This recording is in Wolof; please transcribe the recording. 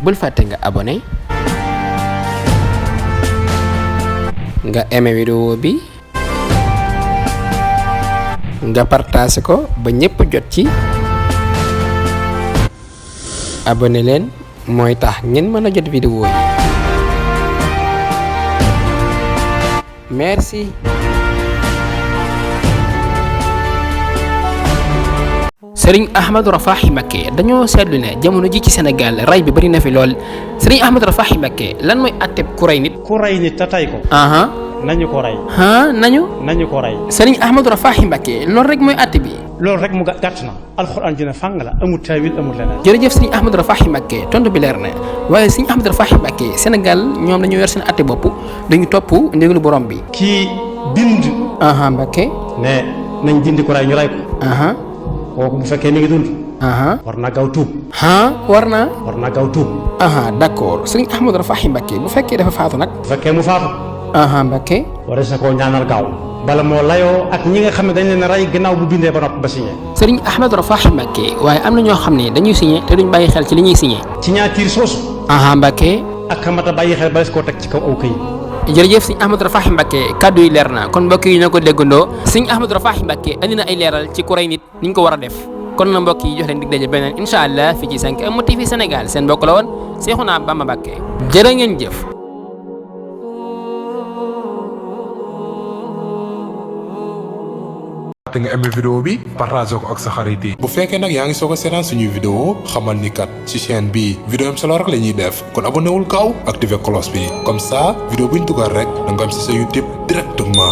bul fàtte nga abonné nga aimé vidéo bi nga partagé ko ba ñépp jot ci abonné leen mooy tax ngeen mën a jot vidéo yi merci. Serigne Ahmadou Rafahi Mbacké dañoo seetlu ne jamono ji ci Sénégal ray bi bari na fi lool Serigne Ahmadou Rafahi Mbacké lan mooy atteb ku ray nit. ku ray nit ta tay ko. nañu ko ray. nañu ko ray. Serigne Ahmadou Rafahi Mbacké loolu rek mooy atte bi. loolu rek mu gàtt na alxuraan ji ne fàng la amul taawil amul leneen. jërëjëf Serigne Ahmadou Rafahi Mbacké tontu bi leer na waaye Serigne Ahmadou Rafahi Mbacké Sénégal ñoom dañoo yor seen atte bopp dañu topp ndigalu borom bi. kii bind. Mbacké. ne nañ dindi ko ray ñu ray ko. kooku bu fekkee mi ngi dund. war naa gaaw tuub. war naa gaaw tuub. d'accord Serigne Ahmadou Rafahi Mbacké bu fekkee dafa faatu nag. bu fekkee mu faatu. Mbacké. war na koo ñaanal gaaw. bala moo layoo ak ñi nga xam ne dañ leen rey gannaaw bu bindee ba noppi ba signé. Serigne Ahmadou Rafahi Mbacké waaye am na ñoo xam ne dañuy signé te duñ bàyyi xel ci li ñuy signé. ci ñaatiir soosu. Mbacké. ak xamata bàyyi xel ba des koo teg ci kaw aw këyit. jërëjëf Serigne Ahmadou Rafahi Mbacké kaddu yi leer na kon mbokk yi ñoo ko déggandoo Serigne Ahmadou Rafahi Mbacké andi na ay leeral ci ku rey nit ni ñu ko war a def kon na mbokk yi jox leen dig daje beneen incha allah fii ci 5M TV Sénégal seen mbokk la woon Cheikhouna Bamba Mbacké jërë ngeen jëf. te nga aimé vidéo bi partage ko ak sa xarit yi. bu fekkee nag yaa ngi soog a seetaan suñuy vidéo xamal ni kat ci chaîne bi vidéo am solo rek la ñuy def kon abonné wul gaaw activé cloche bi comme ça vidéo buñ dugal rek da nga am ci sa YouTube directement.